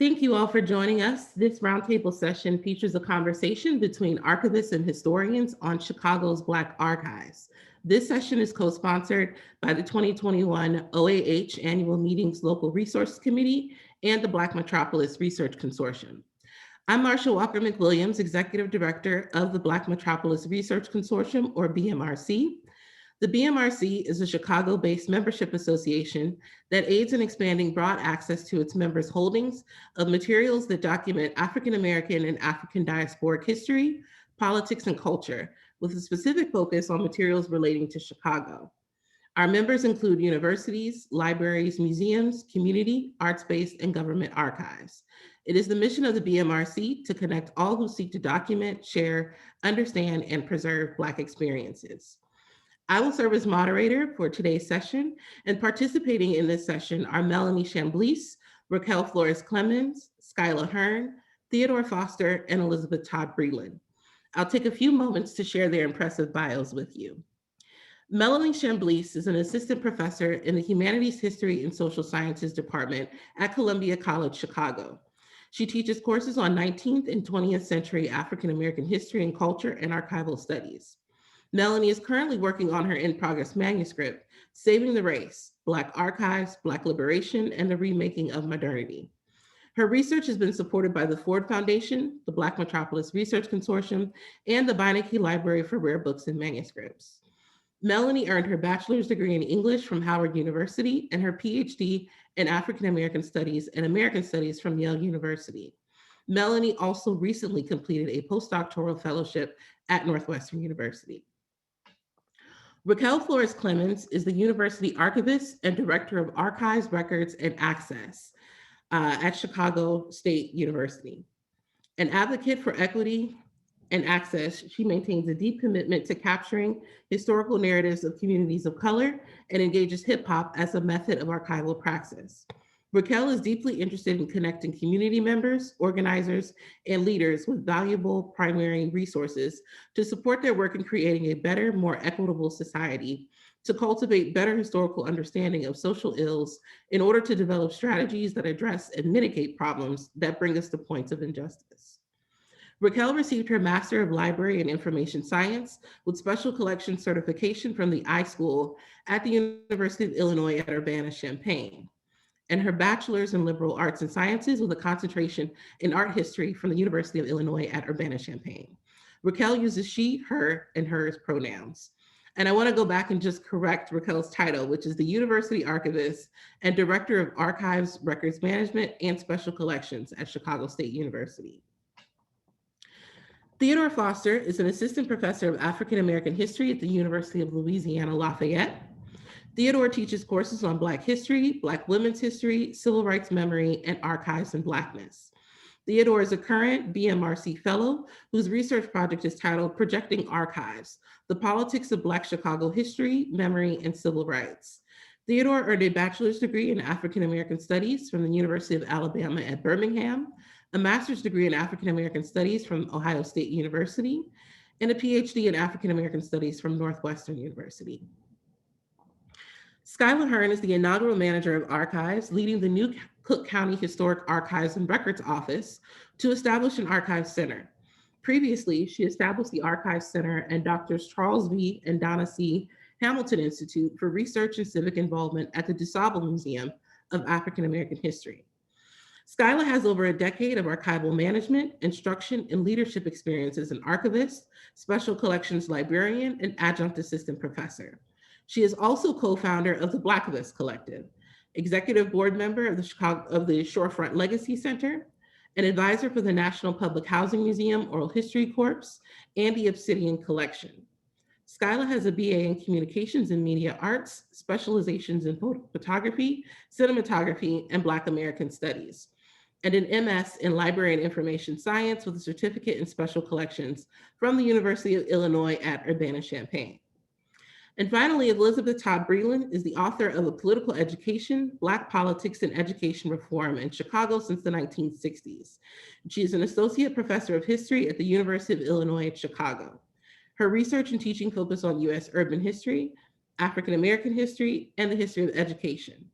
Thank you all for joining us. This roundtable session features a conversation between archivists and historians on Chicago's Black archives. This session is co-sponsored by the 2021 OAH Annual Meetings Local Resource Committee and the Black Metropolis Research Consortium. I'm Marcia Walker-McWilliams, Executive Director of the Black Metropolis Research Consortium, or BMRC. The BMRC is a Chicago-based membership association that aids in expanding broad access to its members' holdings of materials that document African American and African diasporic history, politics, and culture, with a specific focus on materials relating to Chicago. Our members include universities, libraries, museums, community, arts-based, and government archives. It is the mission of the BMRC to connect all who seek to document, share, understand, and preserve Black experiences. I will serve as moderator for today's session, and participating in this session are Melanie Chambliss, Raquel Flores-Clemons, Skyla Hearn, Theodore Foster, and Elizabeth Todd-Breland. I'll take a few moments to share their impressive bios with you. Melanie Chambliss is an assistant professor in the Humanities, History, and Social Sciences Department at Columbia College, Chicago. She teaches courses on 19th and 20th century African American history and culture and archival studies. Melanie is currently working on her in-progress manuscript, Saving the Race, Black Archives, Black Liberation, and the Remaking of Modernity. Her research has been supported by the Ford Foundation, the Black Metropolis Research Consortium, and the Beinecke Library for Rare Books and Manuscripts. Melanie earned her bachelor's degree in English from Howard University and her PhD in African American Studies and American Studies from Yale University. Melanie also recently completed a postdoctoral fellowship at Northwestern University. Raquel Flores-Clemons is the University Archivist and Director of Archives, Records, and Access at Chicago State University. An advocate for equity and access, she maintains a deep commitment to capturing historical narratives of communities of color and engages hip hop as a method of archival praxis. Raquel is deeply interested in connecting community members, organizers, and leaders with valuable primary resources to support their work in creating a better, more equitable society, to cultivate better historical understanding of social ills in order to develop strategies that address and mitigate problems that bring us to points of injustice. Raquel received her Master of Library and Information Science with Special Collections certification from the iSchool at the University of Illinois at Urbana-Champaign, and her Bachelor's in Liberal Arts and Sciences with a concentration in art history from the University of Illinois at Urbana-Champaign. Raquel uses she, her, and hers pronouns. And I want to go back and just correct Raquel's title, which is the University Archivist and Director of Archives, Records Management, and Special Collections at Chicago State University. Theodore Foster is an assistant professor of African American history at the University of Louisiana, Lafayette. Theodore teaches courses on Black history, Black women's history, civil rights memory, and archives and Blackness. Theodore is a current BMRC fellow whose research project is titled Projecting Archives, the Politics of Black Chicago History, Memory, and Civil Rights. Theodore earned a bachelor's degree in African American Studies from the University of Alabama at Birmingham, a master's degree in African American Studies from Ohio State University, and a PhD in African American Studies from Northwestern University. Skyla Hearn is the inaugural manager of archives, leading the new Cook County Historic Archives and Records Office to establish an archive center. Previously, she established the Archive Center and Drs. Charles V. and Donna C. Hamilton Institute for Research and Civic Involvement at the DuSable Museum of African American History. Skyla has over a decade of archival management, instruction, and leadership experience as an archivist, special collections librarian, and adjunct assistant professor. She is also co-founder of the Blackivist Collective, executive board member of the Shorefront Legacy Center, an advisor for the National Public Housing Museum Oral History Corps, and the Obsidian Collection. Skyla has a BA in Communications and Media Arts, specializations in photography, cinematography, and Black American Studies, and an MS in Library and Information Science with a certificate in Special Collections from the University of Illinois at Urbana-Champaign. And finally, Elizabeth Todd-Breland is the author of A Political Education, Black Politics and Education Reform in Chicago since the 1960s. She is an associate professor of history at the University of Illinois at Chicago. Her research and teaching focus on US urban history, African American history, and the history of education.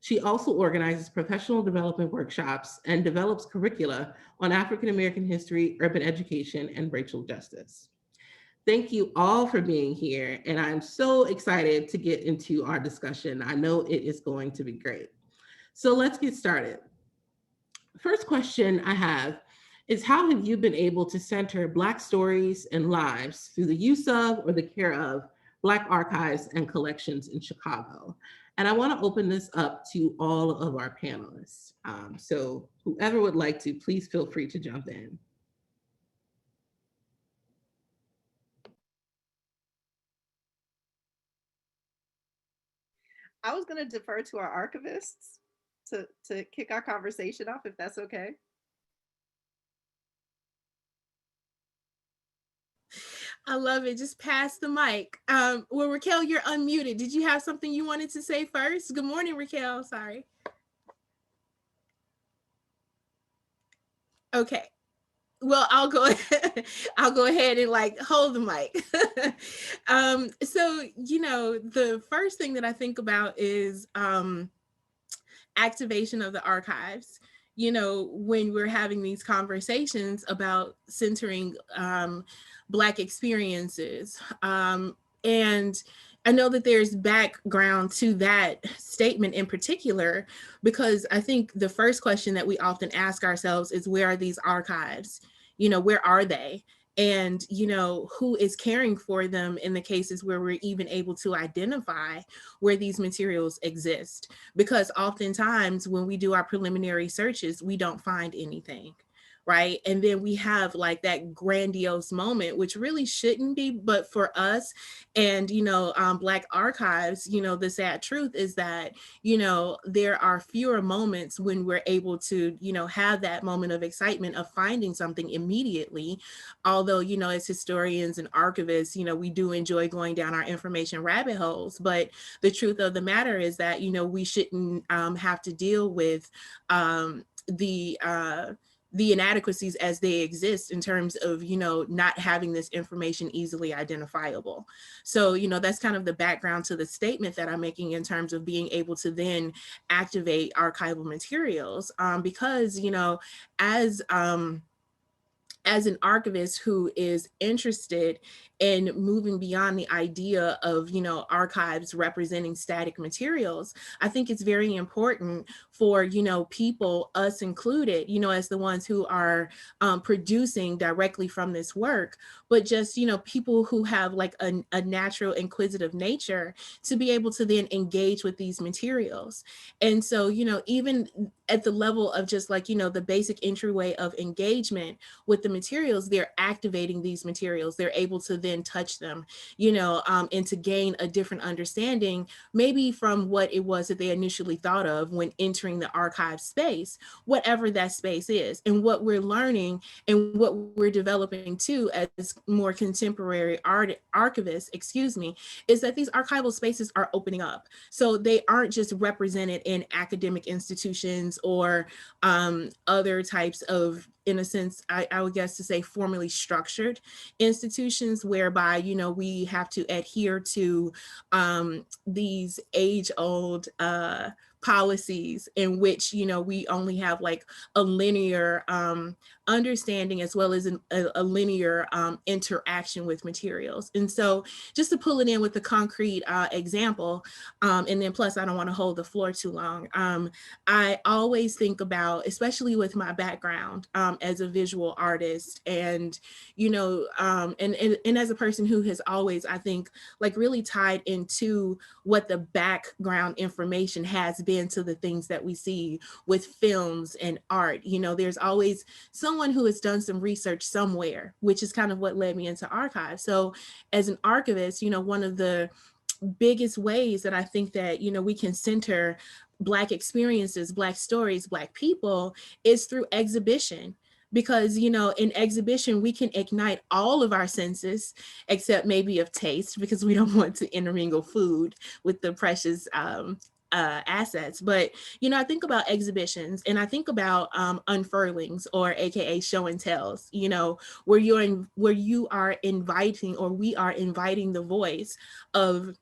She also organizes professional development workshops and develops curricula on African American history, urban education, and racial justice. Thank you all for being here, and I'm so excited to get into our discussion. I know it is going to be great. So let's get started. First question I have is, how have you been able to center Black stories and lives through the use of or the care of Black archives and collections in Chicago? And I want to open this up to all of our panelists. So whoever would like to, please feel free to jump in. I was going to defer to our archivists to kick our conversation off, if that's okay. I love it. Just pass the mic. Well, Raquel, you're unmuted. Did you have something you wanted to say first? Good morning, Raquel. Sorry. Okay. Well, I'll go ahead. I'll go ahead and like hold the mic. So, you know, the first thing that I think about is activation of the archives. You know, when we're having these conversations about centering Black experiences. And I know that there's background to that statement in particular, because I think the first question that we often ask ourselves is, where are these archives? You know, where are they? And, you know, who is caring for them in the cases where we're even able to identify where these materials exist? Because oftentimes when we do our preliminary searches, we don't find anything. Right. And then we have like that grandiose moment, which really shouldn't be, but for us and, you know, Black archives, you know, the sad truth is that, you know, there are fewer moments when we're able to, you know, have that moment of excitement of finding something immediately. Although, you know, as historians and archivists, you know, we do enjoy going down our information rabbit holes. But the truth of the matter is that, you know, we shouldn't have to deal with the inadequacies as they exist in terms of, you know, not having this information easily identifiable. So, you know, that's kind of the background to the statement that I'm making in terms of being able to then activate archival materials, because, you know, as an archivist who is interested in moving beyond the idea of, you know, archives representing static materials, I think it's very important for, you know, people, us included, you know, as the ones who are producing directly from this work, but just, you know, people who have like a natural inquisitive nature to be able to then engage with these materials. And so, you know, even at the level of just like, you know, the basic entryway of engagement with the materials, they're activating these materials. They're able to then touch them, you know, and to gain a different understanding, maybe from what it was that they initially thought of when entering the archive space, whatever that space is. And what we're learning and what we're developing too as more contemporary archivists, is that these archival spaces are opening up. So they aren't just represented in academic institutions or other types of, in a sense, I would guess to say formally structured institutions whereby, you know, we have to adhere to these age-old policies in which, you know, we only have like a linear understanding as well as a linear interaction with materials. And so just to pull it in with a concrete example, and then plus I don't want to hold the floor too long. I always think about, especially with my background as a visual artist and, you know, and as a person who has always, I think, like really tied into what the background information has been to the things that we see with films and art. You know, there's always someone who has done some research somewhere, which is kind of what led me into archives. So as an archivist, you know, one of the biggest ways that I think that, you know, we can center Black experiences, Black stories, Black people is through exhibition. Because, you know, in exhibition, we can ignite all of our senses, except maybe of taste, because we don't want to intermingle food with the precious assets. But, you know, I think about exhibitions and I think about unfurlings, or AKA show and tells, you know, where you are inviting, or we are inviting the voice of,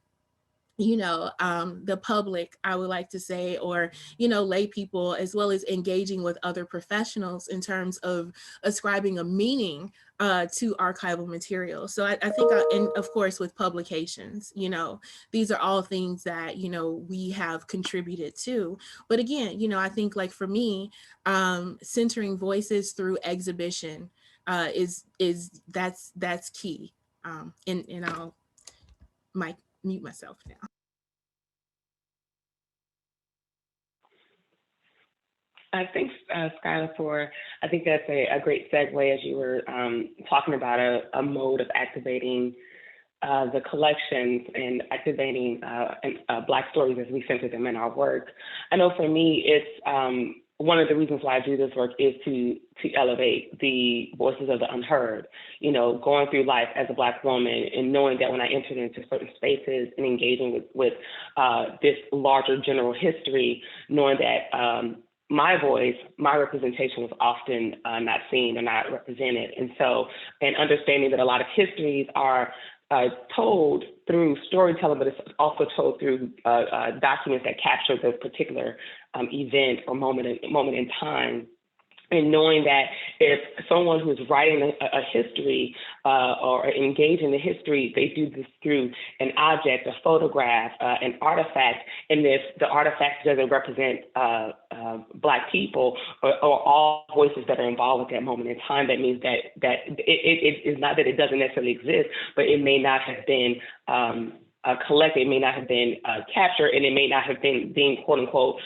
the public, I would like to say, or, lay people, as well as engaging with other professionals in terms of ascribing a meaning to archival material. So I think, and of course, with publications, these are all things that, we have contributed to. But again, I think, like, for me, centering voices through exhibition that's key. And I'll mute myself now. Thanks, Skyla, I think that's a great segue as you were talking about a mode of activating the collections and activating Black stories as we center them in our work. I know for me, it's one of the reasons why I do this work is to elevate the voices of the unheard, going through life as a Black woman and knowing that when I entered into certain spaces and engaging with this larger general history, knowing that my voice, my representation was often not seen or not represented. And understanding that a lot of histories are told through storytelling, but it's also told through documents that capture the particular event or moment in time. And knowing that if someone who's writing a history or engaged in the history, they do this through an object, a photograph, an artifact, and if the artifact doesn't represent Black people or all voices that are involved with that moment in time, that means that it is not that it doesn't necessarily exist, but it may not have been collected, it may not have been captured, and it may not have been deemed, quote unquote,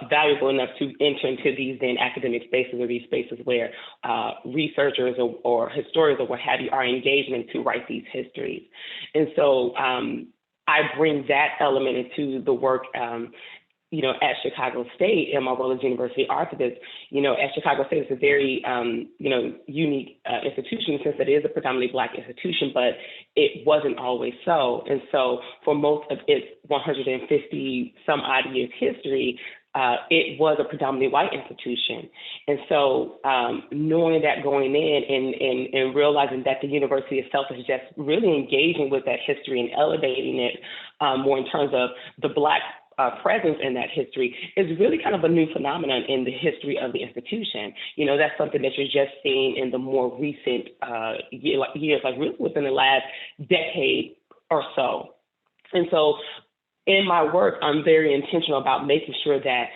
valuable enough to enter into these then academic spaces or these spaces where researchers or historians or what have you are engaging in to write these histories. And so I bring that element into the work at Chicago State in my role as University Archivist. At Chicago State, it's a very, unique institution in the sense that it is a predominantly Black institution, but it wasn't always so. And so for most of its 150 some odd years history, it was a predominantly white institution. And so knowing that going in and realizing that the university itself is just really engaging with that history and elevating it more in terms of the Black presence in that history is really kind of a new phenomenon in the history of the institution. That's something that you're just seeing in the more recent years, like really within the last decade or so. And so in my work, I'm very intentional about making sure that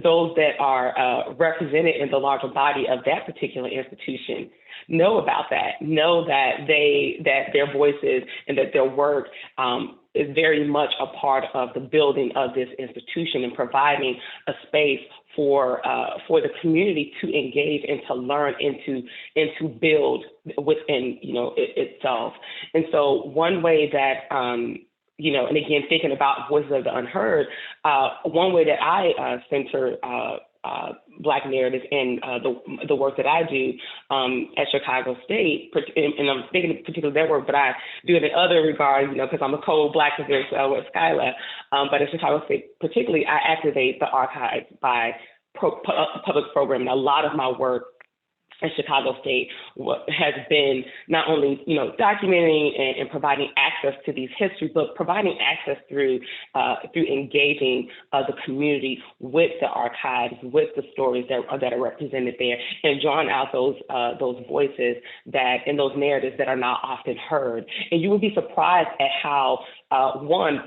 those that are represented in the larger body of that particular institution know about that, know that their voices and that their work is very much a part of the building of this institution and providing a space for the community to engage and to learn and to build within itself. And so one way that and again, thinking about voices of the unheard, one way that I center Black narratives in the work that I do at Chicago State, and I'm thinking in particular that work, but I do it in other regards, because I'm a co-Blacktivist with Skyla. But at Chicago State particularly, I activate the archives by public programming. A lot of my work at Chicago State has been not only, documenting and providing access to these histories, but providing access through engaging the community with the archives, with the stories that are represented there, and drawing out those voices that and those narratives that are not often heard. And you would be surprised at how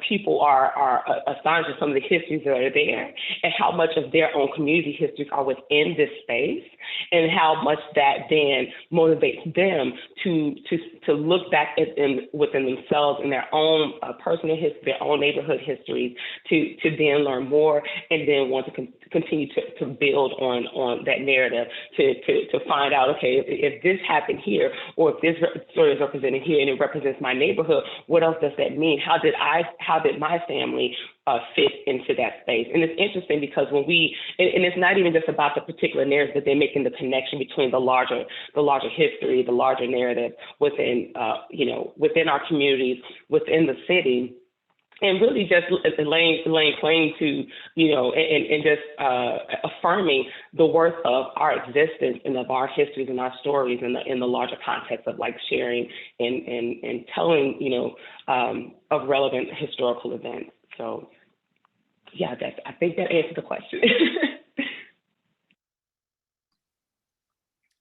people are assigned to some of the histories that are there, and how much of their own community histories are within this space, and how much that then motivates them to look back within themselves and their own personal history, their own neighborhood histories, to then learn more and then want to continue to build on that narrative, to find out, okay, if this happened here, or if this story is represented here and it represents my neighborhood, what else does that mean? How did my family fit into that space? And it's interesting because when and it's not even just about the particular narrative, but they're making the connection between the larger history, the larger narrative within our communities, within the city. and really just laying claim to, you know, and just affirming the worth of our existence and of our histories and our stories in the larger context of like sharing and telling, you know, of relevant historical events. So yeah, I think that answered the question.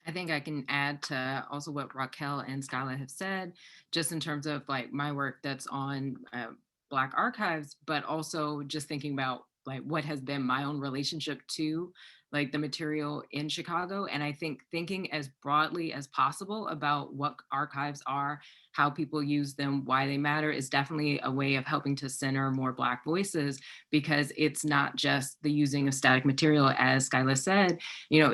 I think I can add to also what Raquel and Skyla have said, just in terms of like my work that's on Black archives, but also just thinking about like what has been my own relationship to like the material in Chicago. And I think thinking as broadly as possible about what archives are, how people use them, why they matter is definitely a way of helping to center more Black voices, because it's not just the using of static material, as Skyla said, you know,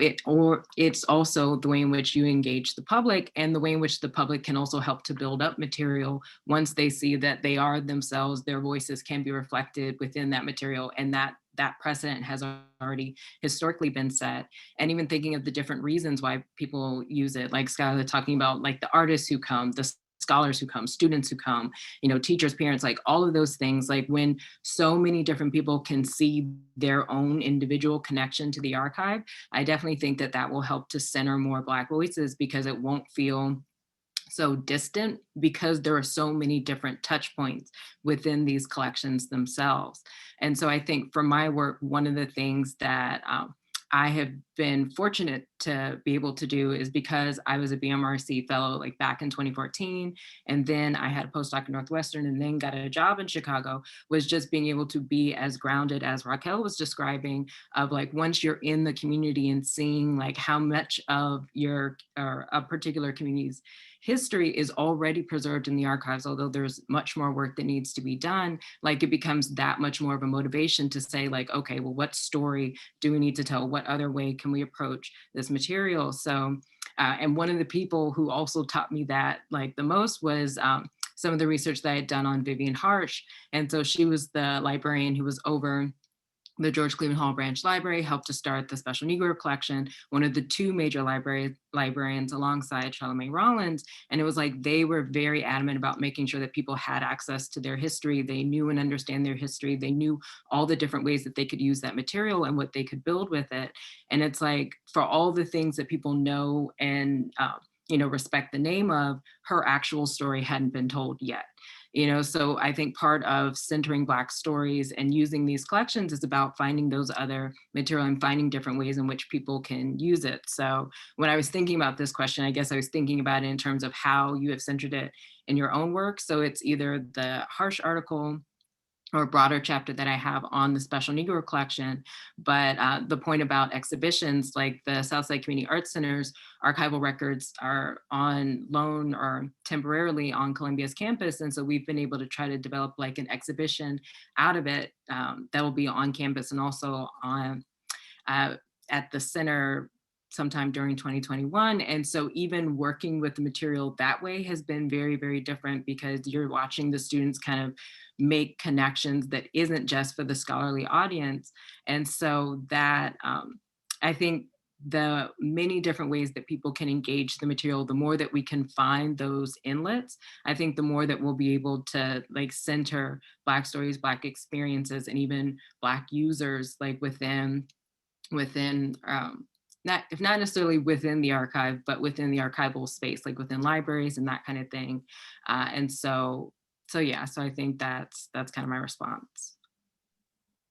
it's also the way in which you engage the public and the way in which the public can also help to build up material once they see that they are themselves, their voices can be reflected within that material, and that precedent has already historically been set. And even thinking of the different reasons why people use it, like Skyla talking about like the artists who come, the scholars who come, students who come, you know, teachers, parents, like all of those things, like when so many different people can see their own individual connection to the archive, I definitely think that that will help to center more Black voices, because it won't feel so distant, because there are so many different touch points within these collections themselves. And so I think for my work, one of the things that I have been fortunate to be able to do is because I was a BMRC fellow like back in 2014, and then I had a postdoc at Northwestern and then got a job in Chicago, was just being able to be as grounded as Raquel was describing, of like once you're in the community and seeing like how much of your or a particular community's history is already preserved in the archives, although there's much more work that needs to be done, like it becomes that much more of a motivation to say like, okay, well, what story do we need to tell? What other way can we approach this material? So, and one of the people who also taught me that like the most was some of the research that I had done on Vivian Harsh. And so she was the librarian who was over the George Cleveland Hall Branch Library, helped to start the Special Negro Collection, one of the two major librarians alongside Charlemagne Rollins. And it was like, they were very adamant about making sure that people had access to their history. They knew and understand their history. They knew all the different ways that they could use that material and what they could build with it. And it's like, for all the things that people know and you know, respect the name of, her actual story hadn't been told yet. You know, so I think part of centering Black stories and using these collections is about finding those other material and finding different ways in which people can use it. So when I was thinking about this question, I guess I was thinking about it in terms of how you have centered it in your own work. So it's either the Harsh article or broader chapter that I have on the Special Negro Collection. But the point about exhibitions, like the Southside Community Arts Center's archival records are on loan or temporarily on Columbia's campus. And so we've been able to try to develop like an exhibition out of it that will be on campus and also on at the center sometime during 2021. And so even working with the material that way has been very, very different, because you're watching the students kind of make connections that isn't just for the scholarly audience. And so that I think the many different ways that people can engage the material, the more that we can find those inlets, I think the more that we'll be able to like center Black stories, Black experiences, and even Black users like within not necessarily within the archive, but within the archival space, like within libraries and that kind of thing. And so yeah, so I think that's kind of my response.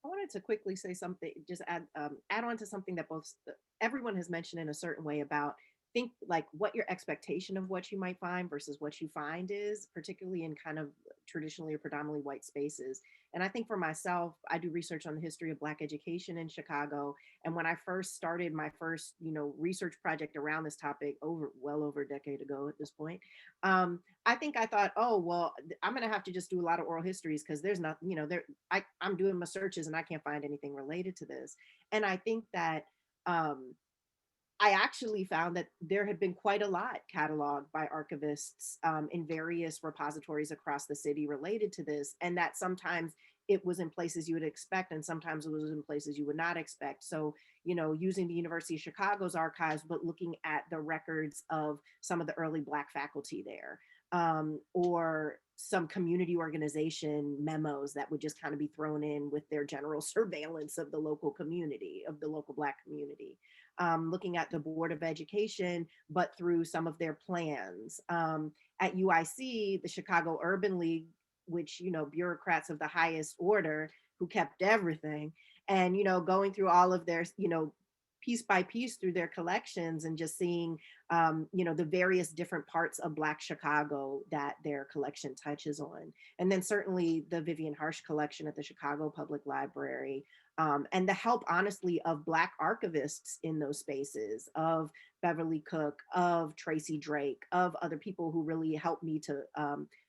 I wanted to quickly say something, just add on to something that everyone has mentioned in a certain way about think like what your expectation of what you might find versus what you find is, particularly in kind of traditionally or predominantly white spaces. And I think for myself, I do research on the history of Black education in Chicago. And when I first started my first, research project around this topic well over a decade ago at this point, I think I thought, oh, well, I'm going to have to just do a lot of oral histories because there's not, I'm doing my searches and I can't find anything related to this. And I think that I actually found that there had been quite a lot cataloged by archivists in various repositories across the city related to this, and that sometimes it was in places you would expect and sometimes it was in places you would not expect. So, using the University of Chicago's archives, but looking at the records of some of the early Black faculty there, or some community organization memos that would just kind of be thrown in with their general surveillance of the local community, of the local Black community. Looking at the Board of Education, but through some of their plans. At UIC, the Chicago Urban League, which, you know, bureaucrats of the highest order who kept everything, and, you know, going through all of their, you know, piece by piece through their collections and just seeing, you know, the various different parts of Black Chicago that their collection touches on. And then certainly the Vivian Harsh collection at the Chicago Public Library, and the help, honestly, of Black archivists in those spaces, of Beverly Cook, of Tracy Drake, of other people who really helped me to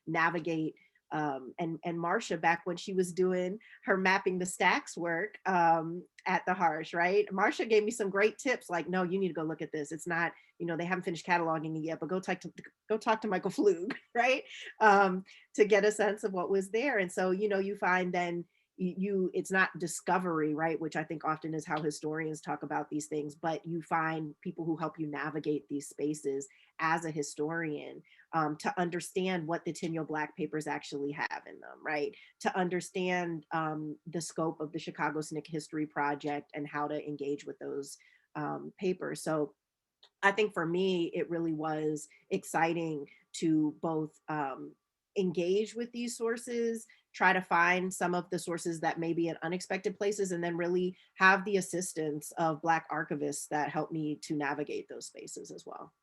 navigate, and Marcia, back when she was doing her mapping the stacks work at the Harsh, right? Marcia gave me some great tips, like, no, you need to go look at this. It's not, you know, they haven't finished cataloging it yet, but go talk to Michael Flug, right? To get a sense of what was there. And so, you know, you find then it's not discovery, right? Which I think often is how historians talk about these things, but you find people who help you navigate these spaces as a historian, to understand what the Tenniel Black papers actually have in them, right? To understand the scope of the Chicago SNCC History Project and how to engage with those papers. So I think for me, it really was exciting to both engage with these sources, try to find some of the sources that may be in unexpected places, and then really have the assistance of Black archivists that help me to navigate those spaces as well.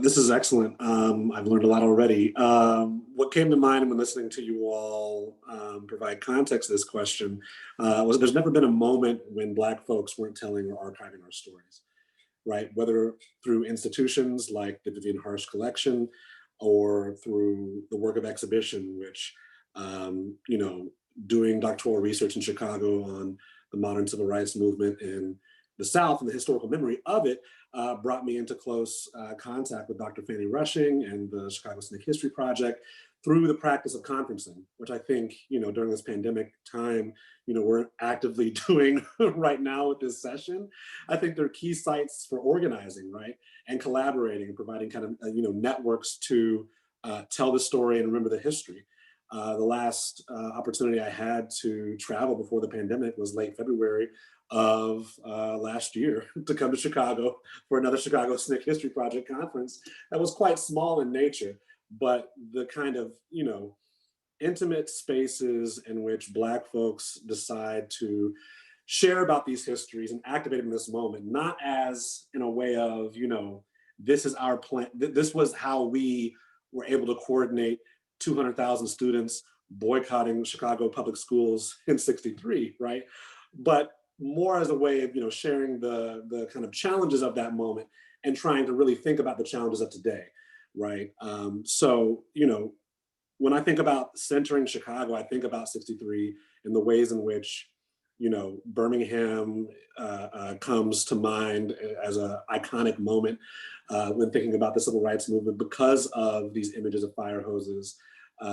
This is excellent. I've learned a lot already. What came to mind when listening to you all provide context to this question was there's never been a moment when Black folks weren't telling or archiving our stories, right? Whether through institutions like the Vivian Harsh Collection or through the work of exhibition, which, you know, doing doctoral research in Chicago on the modern civil rights movement in the South and the historical memory of it brought me into close contact with Dr. Fanny Rushing and the Chicago SNCC History Project through the practice of conferencing, which I think, you know, during this pandemic time, you know, we're actively doing right now with this session. I think they're key sites for organizing, right? And collaborating and providing kind of, you know, networks to tell the story and remember the history. The last opportunity I had to travel before the pandemic was late February of last year to come to Chicago for another Chicago SNCC History Project conference that was quite small in nature, but the kind of, you know, intimate spaces in which Black folks decide to share about these histories and activate in this moment, not as in a way of, you know, this is our plan, this was how we were able to coordinate 200,000 students boycotting Chicago public schools in '63, right? But more as a way of, you know, sharing the kind of challenges of that moment and trying to really think about the challenges of today, right? So, you know, when I think about centering Chicago, I think about '63 and the ways in which, you know, Birmingham comes to mind as an iconic moment when thinking about the civil rights movement because of these images of fire hoses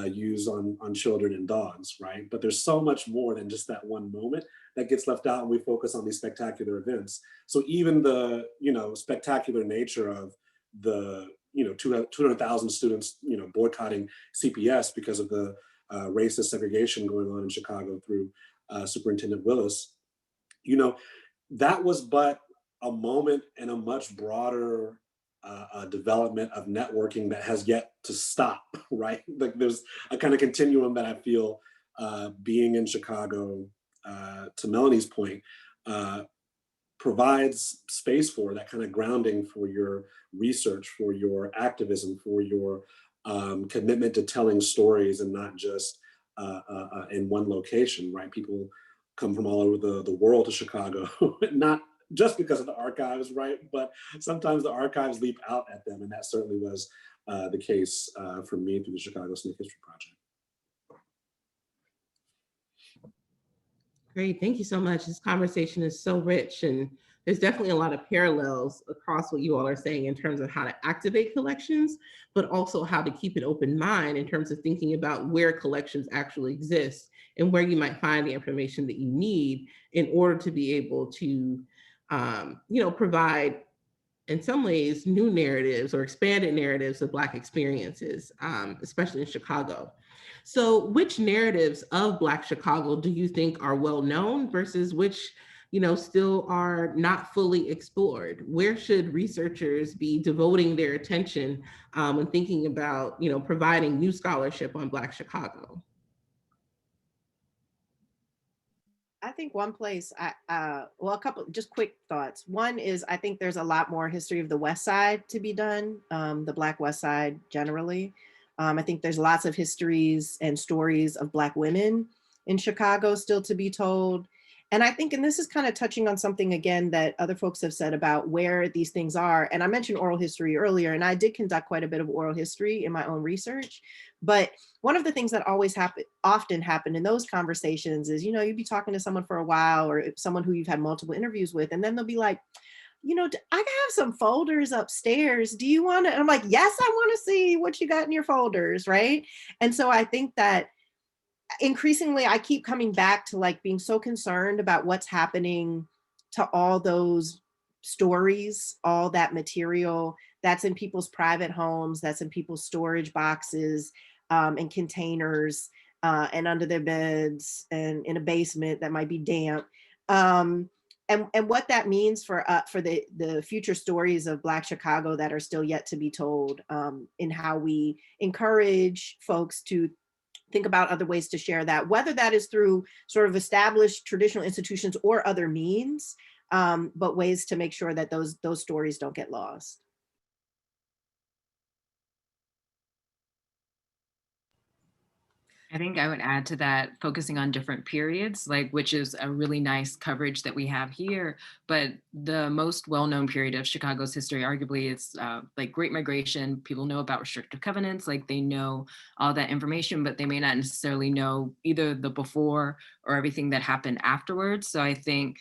used on children and dogs, right? But there's so much more than just that one moment that gets left out when we focus on these spectacular events. So even the, you know, spectacular nature of the, you know, 200,000 students, you know, boycotting CPS because of the racist segregation going on in Chicago through Superintendent Willis, you know, that was but a moment in a much broader development of networking that has yet to stop, right? Like there's a kind of continuum that I feel being in Chicago, to Melanie's point, provides space for that kind of grounding for your research, for your activism, for your commitment to telling stories and not just in one location, right? People come from all over the world to Chicago, not just because of the archives, right? But sometimes the archives leap out at them, and that certainly was the case for me through the Chicago SNCC History Project. Great, thank you so much. This conversation is so rich, and there's definitely a lot of parallels across what you all are saying in terms of how to activate collections, but also how to keep an open mind in terms of thinking about where collections actually exist and where you might find the information that you need in order to be able to, you know, provide in some ways, new narratives or expanded narratives of Black experiences, especially in Chicago. So which narratives of Black Chicago do you think are well known versus which, still are not fully explored? Where should researchers be devoting their attention when thinking about, providing new scholarship on Black Chicago? I think one place, well, a couple just quick thoughts. One is I think there's a lot more history of the West Side to be done, the Black West Side generally. I think there's lots of histories and stories of Black women in Chicago still to be told. And I think, and this is kind of touching on something again that other folks have said about where these things are. And I mentioned oral history earlier, and I did conduct quite a bit of oral history in my own research. But one of the things that often happen in those conversations is, you'd be talking to someone for a while, or someone who you've had multiple interviews with, and then they'll be like, I have some folders upstairs. Do you want to? And I'm like, yes, I want to see what you got in your folders, right? And so I think that increasingly I keep coming back to like being so concerned about what's happening to all those stories, all that material that's in people's private homes, that's in people's storage boxes and containers and under their beds and in a basement that might be damp. And what that means for the future stories of Black Chicago that are still yet to be told, in how we encourage folks to think about other ways to share that, whether that is through sort of established traditional institutions or other means, but ways to make sure that those stories don't get lost. I think I would add to that, focusing on different periods, which is a really nice coverage that we have here. But the most well-known period of Chicago's history, arguably, is Great Migration. People know about restrictive covenants, they know all that information, but they may not necessarily know either the before or everything that happened afterwards. So I think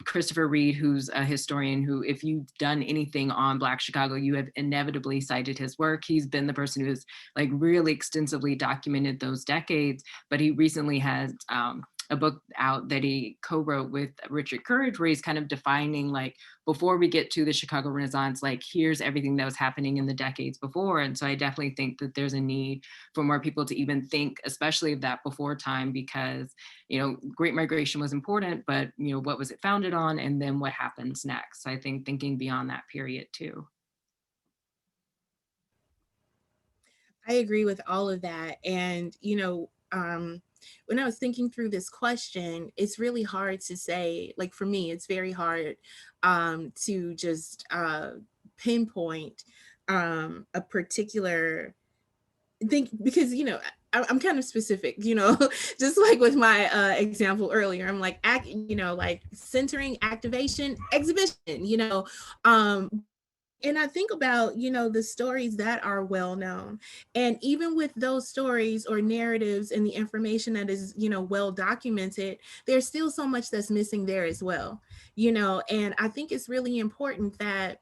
Christopher Reed, who's a historian who, if you've done anything on Black Chicago, you have inevitably cited his work. He's been the person who has really extensively documented those decades, but he recently has a book out that he co-wrote with Richard Courage, where he's kind of defining before we get to the Chicago Renaissance, here's everything that was happening in the decades before. And so I definitely think that there's a need for more people to even think, especially of that before time, because, Great Migration was important, but, what was it founded on? And then what happens next? So I think thinking beyond that period too. I agree with all of that. And, when I was thinking through this question, it's really hard to say, for me, it's very hard to just pinpoint a particular thing, because, I'm kind of specific, just like with my example earlier, I'm centering, activation, exhibition, and I think about, the stories that are well known. And even with those stories or narratives and the information that is, well documented, there's still so much that's missing there as well. And I think it's really important that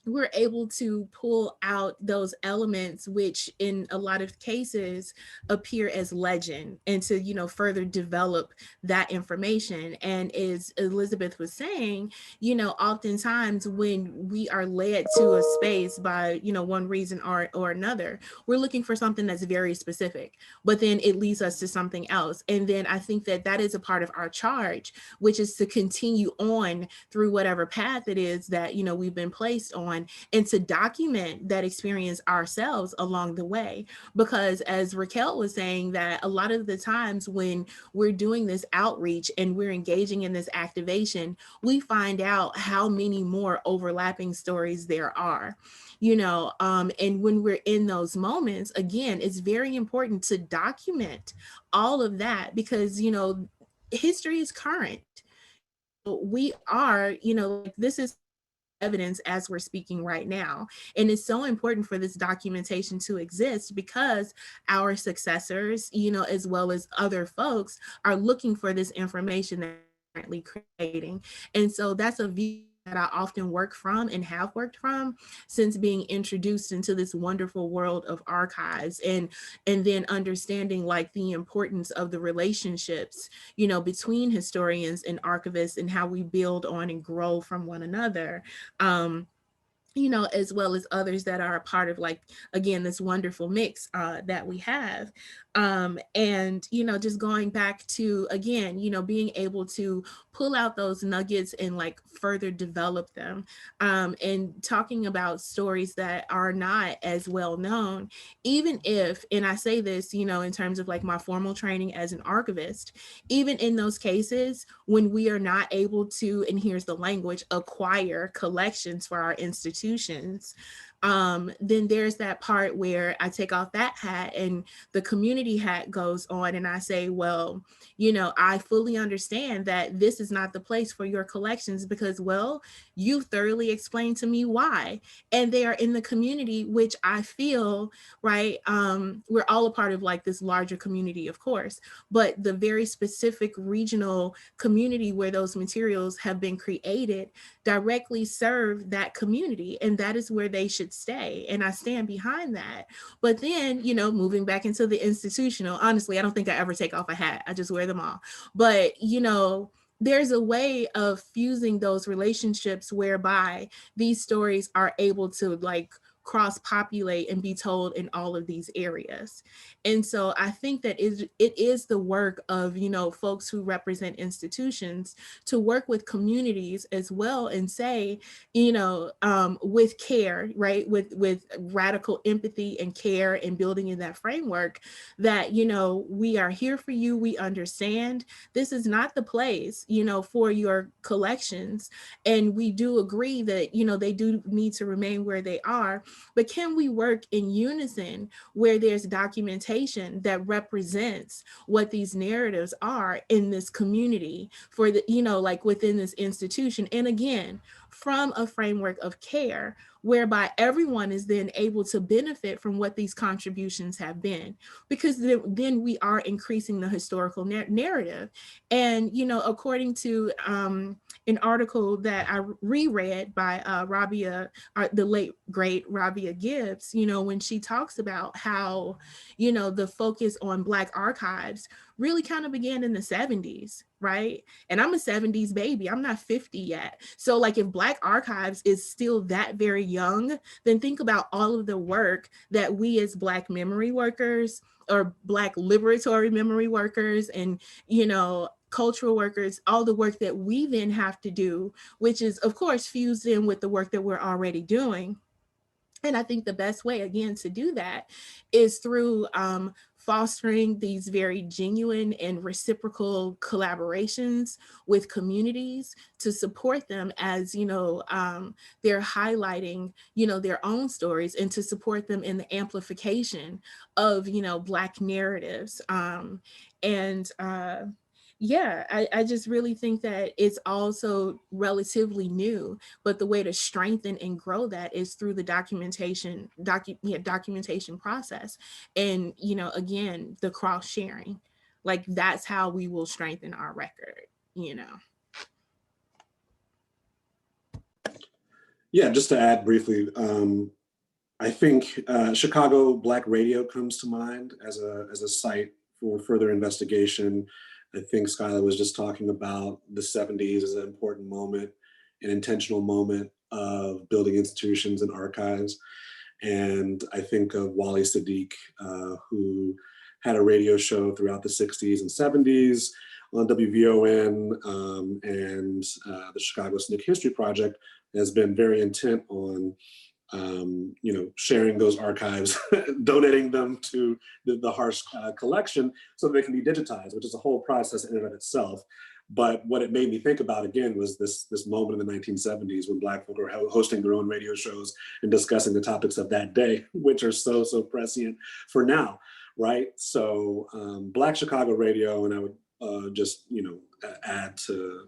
we're able to pull out those elements, which in a lot of cases appear as legend, and to, further develop that information. And as Elizabeth was saying, oftentimes when we are led to a space by, one reason or another, we're looking for something that's very specific, but then it leads us to something else. And then I think that is a part of our charge, which is to continue on through whatever path it is that, we've been placed on, and to document that experience ourselves along the way. Because as Raquel was saying, that a lot of the times when we're doing this outreach and we're engaging in this activation, we find out how many more overlapping stories there are. And when we're in those moments, again, it's very important to document all of that, because, history is current. We are, this is evidence as we're speaking right now. And it's so important for this documentation to exist, because our successors, as well as other folks, are looking for this information that we're currently creating. And so that's a that I often work from and have worked from since being introduced into this wonderful world of archives, and then understanding like the importance of the relationships, you know, between historians and archivists and how we build on and grow from one another. You know, as well as others that are a part of, like, again, this wonderful mix that we have. And, you know, just going back to, again, you know, being able to pull out those nuggets and like further develop them, and talking about stories that are not as well known, even if, and I say this, you know, in terms of like my formal training as an archivist, even in those cases when we are not able to, and here's the language, acquire collections for our institutions, then there's that part where I take off that hat and the community hat goes on, and I say, well, you know, I fully understand that this is not the place for your collections because, well, you thoroughly explained to me why. And they are in the community, which I feel, right, we're all a part of like this larger community, of course, but the very specific regional community where those materials have been created directly serve that community, and that is where they should stay, and I stand behind that. But then, you know, moving back into the institutional, honestly, I don't think I ever take off a hat, I just wear them all. But, you know, there's a way of fusing those relationships whereby these stories are able to like cross-populate and be told in all of these areas. And so I think that it is the work of, you know, folks who represent institutions to work with communities as well and say, you know, with care, right, with radical empathy and care and building in that framework that, you know, we are here for you, we understand this is not the place, you know, for your collections. And we do agree that, you know, they do need to remain where they are. But can we work in unison where there's documentation that represents what these narratives are in this community for the, you know, like within this institution? And again, from a framework of care, whereby everyone is then able to benefit from what these contributions have been, because then we are increasing the historical narrative. And, you know, according to an article that I reread by Rabia, the late great Rabia Gibbs, you know, when she talks about how, you know, the focus on Black archives really kind of began in the 70s, right? And I'm a 70s baby, I'm not 50 yet. So like if Black archives is still that very young, then think about all of the work that we as Black memory workers or Black liberatory memory workers and, you know, cultural workers, all the work that we then have to do, which is of course fused in with the work that we're already doing. And I think the best way, again, to do that is through fostering these very genuine and reciprocal collaborations with communities to support them as, you know, they're highlighting, you know, their own stories, and to support them in the amplification of, you know, Black narratives. Yeah, I just really think that it's also relatively new, but the way to strengthen and grow that is through the documentation process. And, you know, again, the cross sharing, like that's how we will strengthen our record, you know. Yeah, just to add briefly, I think Chicago Black Radio comes to mind as a site for further investigation. I think Skyla was just talking about the 70s as an important moment, an intentional moment of building institutions and archives. And I think of Wally Sadiq, who had a radio show throughout the 60s and 70s on WVON, and the Chicago Sneak History Project has been very intent on you know, sharing those archives, donating them to the Harsh collection so that they can be digitized, which is a whole process in and of itself. But what it made me think about again was this moment in the 1970s when Black folk were hosting their own radio shows and discussing the topics of that day, which are so prescient for now, right? So Black Chicago Radio, and I would just, you know, add to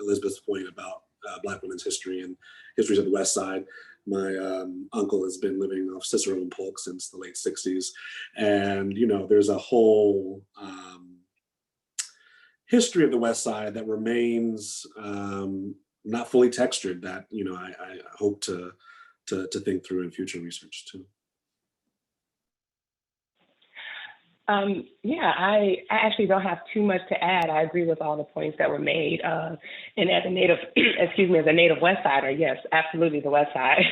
Elizabeth's point about Black women's history and histories of the West Side. My uncle has been living off Cicero and Polk since the late 60s. And, you know, there's a whole history of the West Side that remains not fully textured that, I hope to think through in future research too. Yeah, I actually don't have too much to add. I agree with all the points that were made. And as a native, as a native West Sider, yes, absolutely the West Side.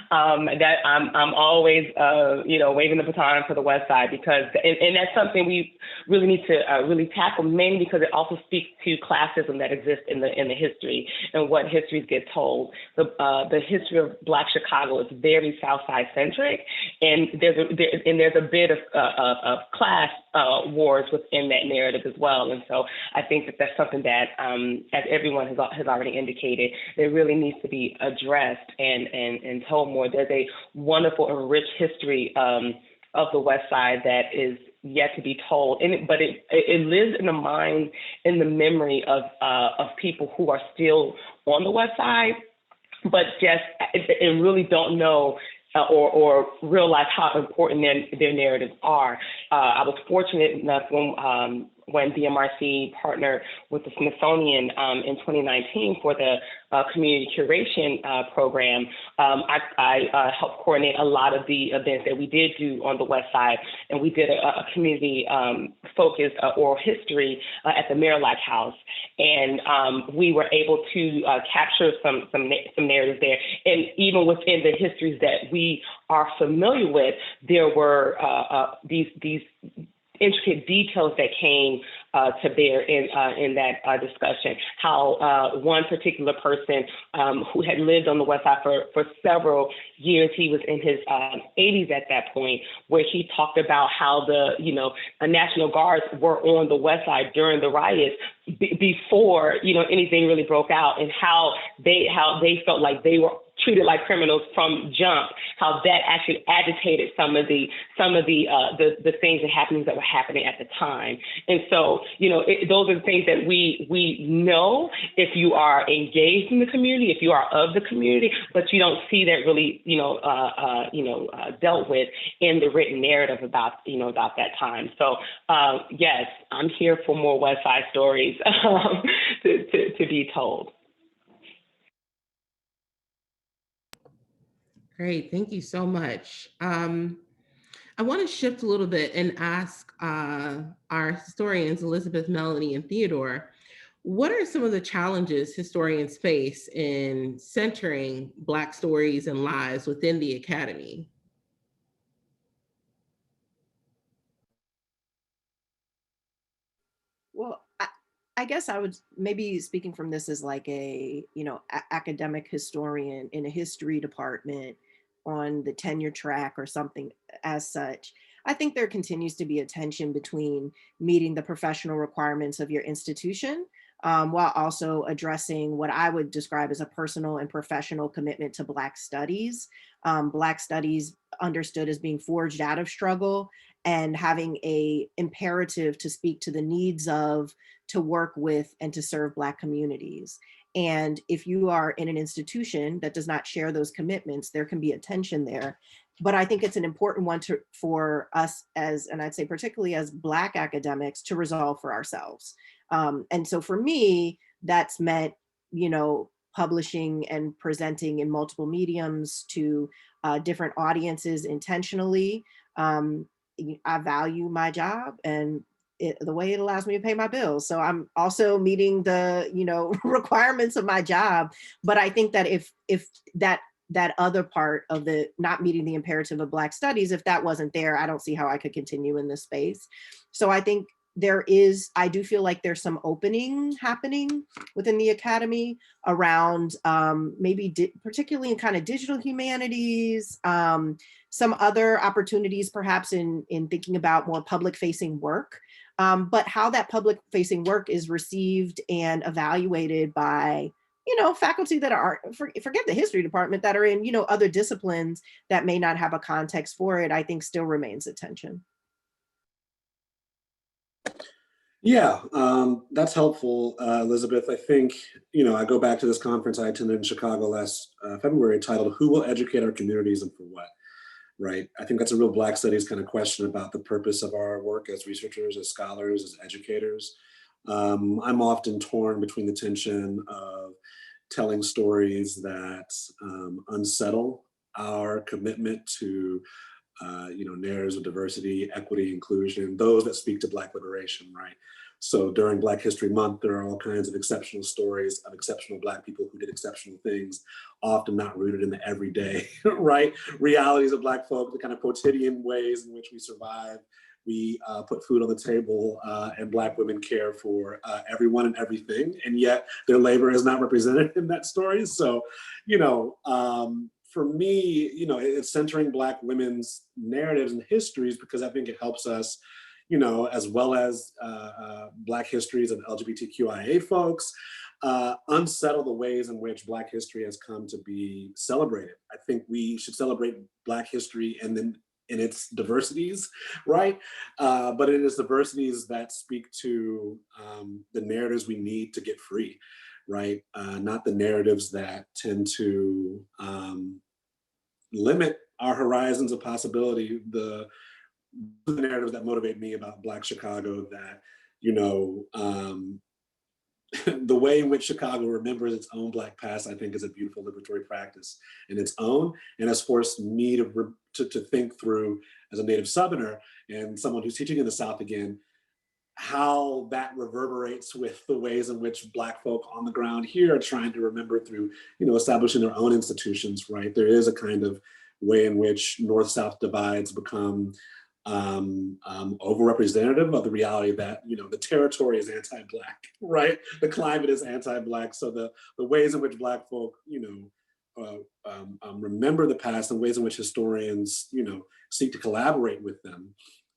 That I'm always, waving the baton for the West Side because, and that's something we really need to really tackle, mainly because it also speaks to classism that exists in the history and what histories get told. The history of Black Chicago is very South Side centric, and there's a bit of class wars within that narrative as well. And so I think that that's something that, as everyone has already indicated, it really needs to be addressed and told more. There's a wonderful and rich history of the West Side that is yet to be told, but it lives in the mind, in the memory of people who are still on the West Side, but just and really don't know or realize how important their narratives are. I was fortunate enough when BMRC partnered with the Smithsonian in 2019 for the community curation program. I helped coordinate a lot of the events that we did do on the West Side, and we did a community focused oral history at the Marillac House, and we were able to capture some narratives there. And even within the histories that we are familiar with, there were these intricate details that came to bear in that discussion. How one particular person who had lived on the West Side for several years, he was in his 80s at that point, where he talked about how the National Guards were on the West Side during the riots before anything really broke out, and how they felt like they were treated like criminals from jump, how that actually agitated some of the things and happenings that were happening at the time. And so, those are the things that we know if you are engaged in the community, if you are of the community, but you don't see that really, dealt with in the written narrative about that time. So, yes, I'm here for more West Side stories to be told. Great, thank you so much. I want to shift a little bit and ask our historians, Elizabeth, Melanie, and Theodore, what are some of the challenges historians face in centering Black stories and lives within the Academy? Well, I guess I would maybe speaking from this as like a, academic historian in a history department on the tenure track or something as such. I think there continues to be a tension between meeting the professional requirements of your institution while also addressing what I would describe as a personal and professional commitment to Black studies. Black studies understood as being forged out of struggle and having a imperative to speak to the needs of, to work with, and to serve Black communities. And if you are in an institution that does not share those commitments, there can be a tension there. But I think it's an important one for us and I'd say particularly as Black academics, to resolve for ourselves. And so for me, that's meant, publishing and presenting in multiple mediums to different audiences intentionally. I value my job and the way it allows me to pay my bills. So I'm also meeting the, requirements of my job. But I think that if that other part of the not meeting the imperative of Black studies, if that wasn't there, I don't see how I could continue in this space. So I think I do feel like there's some opening happening within the Academy around maybe particularly in kind of digital humanities, some other opportunities perhaps in thinking about more public facing work, but how that public facing work is received and evaluated by faculty that are, forget the history department, that are in, other disciplines that may not have a context for it, I think still remains a tension. Yeah, that's helpful, Elizabeth. I think, I go back to this conference I attended in Chicago last February titled, "Who Will Educate Our Communities and for What?" Right? I think that's a real Black studies kind of question about the purpose of our work as researchers, as scholars, as educators. I'm often torn between the tension of, telling stories that unsettle our commitment to narratives of diversity, equity, inclusion, those that speak to Black liberation, right? So during Black History Month, there are all kinds of exceptional stories of exceptional Black people who did exceptional things, often not rooted in the everyday, right? Realities of Black folk, the kind of quotidian ways in which we survive. We put food on the table, and Black women care for everyone and everything, and yet their labor is not represented in that story. So, for me, it's centering Black women's narratives and histories because I think it helps us, as well as Black histories of LGBTQIA folks, unsettle the ways in which Black history has come to be celebrated. I think we should celebrate Black history and then in its diversities, right? But it is diversities that speak to the narratives we need to get free, right? Not the narratives that tend to limit our horizons of possibility. The narratives that motivate me about Black Chicago, that, the way in which Chicago remembers its own Black past, I think, is a beautiful liberatory practice in its own, and has forced me to think through, as a native Southerner and someone who's teaching in the South again, how that reverberates with the ways in which Black folk on the ground here are trying to remember through, establishing their own institutions, right? There is a kind of way in which North-South divides become overrepresentative of the reality that, the territory is anti-Black, right? The climate is anti-Black. So the ways in which Black folk, remember the past, and ways in which historians, seek to collaborate with them,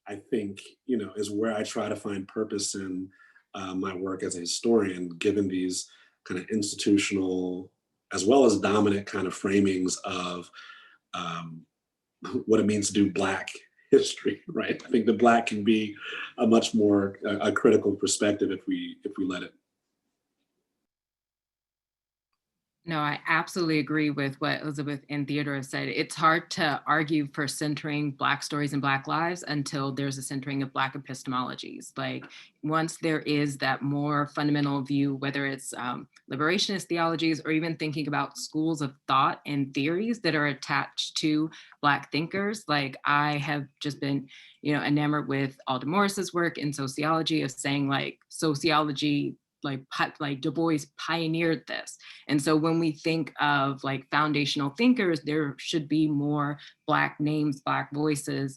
I think, is where I try to find purpose in my work as a historian, given these kind of institutional, as well as dominant kind of framings of what it means to do Black history, right? I think the Black can be a much more a critical perspective if we let it. No, I absolutely agree with what Elizabeth and Theodore have said. It's hard to argue for centering Black stories and Black lives until there's a centering of Black epistemologies. Like, once there is that more fundamental view, whether it's liberationist theologies or even thinking about schools of thought and theories that are attached to Black thinkers, like I have just been, enamored with Alden Morris's work in sociology of saying like sociology, like Du Bois pioneered this. And so when we think of like foundational thinkers, there should be more Black names, Black voices,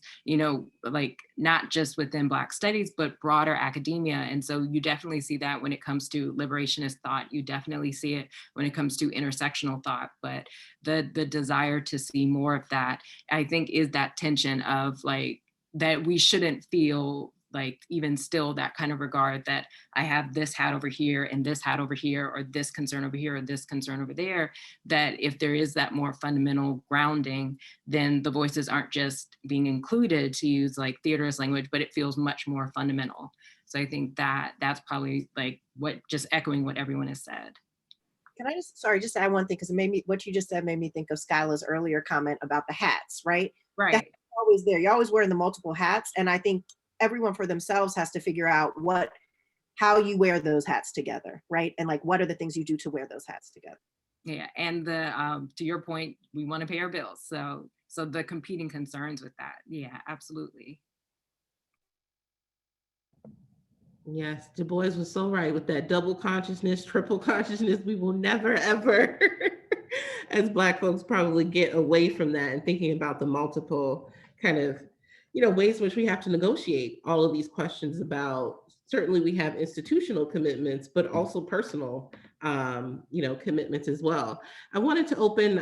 like not just within Black studies, but broader academia. And so you definitely see that when it comes to liberationist thought. You definitely see it when it comes to intersectional thought. But the desire to see more of that, I think, is that tension of like, that we shouldn't feel like even still that kind of regard that I have this hat over here and this hat over here, or this concern over here, or this concern over there, that if there is that more fundamental grounding, then the voices aren't just being included, to use like Theodore's language, but it feels much more fundamental. So I think that that's probably like just echoing what everyone has said. Can I just add one thing, because what you just said made me think of Skyla's earlier comment about the hats, right? Right. That's always there. You're always wearing the multiple hats. And I think everyone for themselves has to figure out how you wear those hats together, right? And like, what are the things you do to wear those hats together? Yeah, and to your point, we want to pay our bills. So the competing concerns with that, yeah, absolutely. Yes, Du Bois was so right with that double consciousness, triple consciousness. We will never, ever, as Black folks, probably get away from that and thinking about the multiple kind of, ways in which we have to negotiate all of these questions about, certainly we have institutional commitments, but also personal, commitments as well. I wanted to open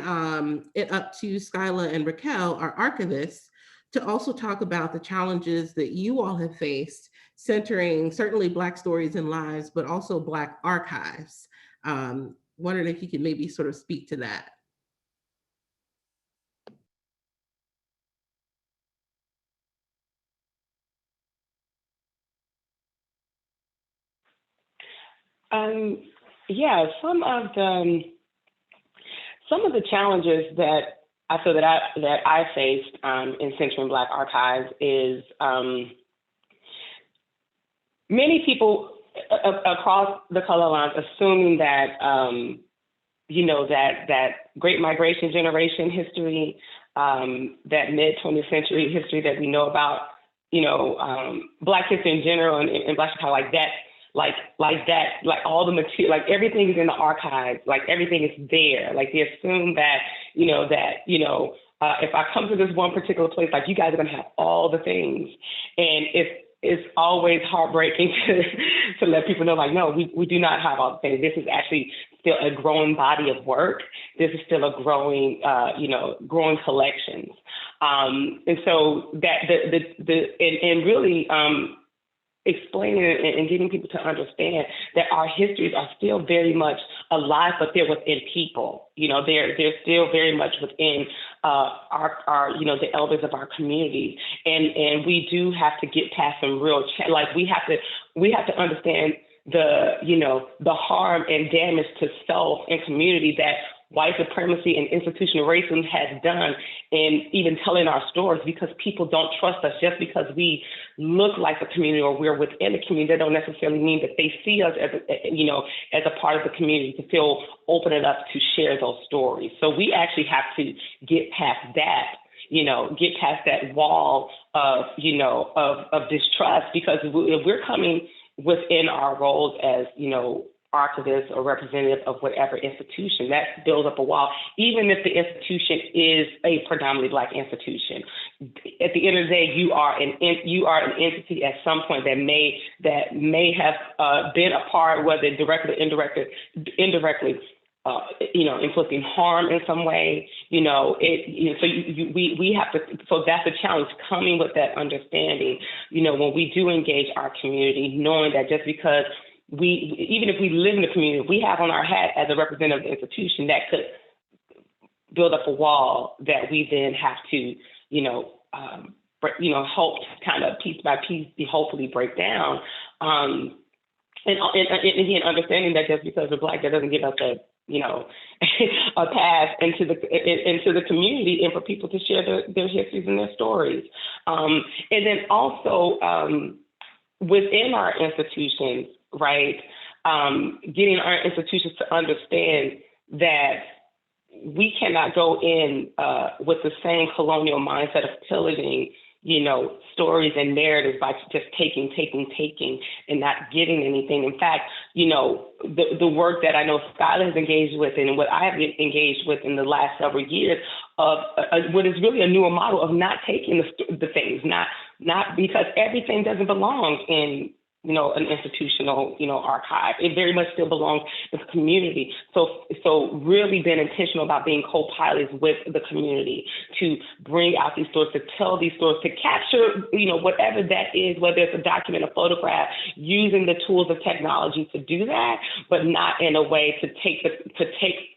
it up to Skyla and Raquel, our archivists, to also talk about the challenges that you all have faced, centering certainly Black stories and lives, but also Black archives. Wondering if you could maybe sort of speak to that. Yeah, some of the challenges that I feel that I faced in centering Black archives is many people across the color lines assuming that that Great Migration generation history, that mid-20th century history that we know about, Black history in general and Black Chicago, like that, like all the material, like everything is in the archives, like everything is there. Like they assume that, if I come to this one particular place, like you guys are gonna have all the things. And it's always heartbreaking to let people know, like, no, we do not have all the things. This is actually still a growing body of work. This is still a growing, growing collections. And so that and really explaining and getting people to understand that our histories are still very much alive, but they're within people. They're still very much within our the elders of our communities, and we do have to get past some real we have to understand the harm and damage to self and community that white supremacy and institutional racism has done in even telling our stories, because people don't trust us just because we look like the community or we're within the community. That don't necessarily mean that they see us as a part of the community to feel open enough to share those stories. So we actually have to get past that, get past that wall of distrust, because if we're coming within our roles as, archivist or representative of whatever institution, that builds up a wall, even if the institution is a predominantly Black institution. At the end of the day, you are an entity at some point that may have been a part, whether directly or indirectly, inflicting harm in some way. We have to. So that's a challenge, coming with that understanding. When we do engage our community, knowing that just because even if we live in the community, we have on our hat as a representative of the institution, that could build up a wall that we then have to, help kind of piece by piece, hopefully break down. And again, understanding that just because we're Black, that doesn't give us a path into the community and for people to share their histories and their stories. And then also within our institutions, right, getting our institutions to understand that we cannot go in with the same colonial mindset of pillaging, stories and narratives by just taking and not giving anything. In fact, the work that I know Skyla has engaged with and what I have engaged with in the last several years of what is really a newer model of not taking the things, not because everything doesn't belong in an institutional, archive. It very much still belongs in the community. So really being intentional about being co-pilots with the community to bring out these stories, to tell these stories, to capture, whatever that is, whether it's a document, a photograph, using the tools of technology to do that, but not in a way to take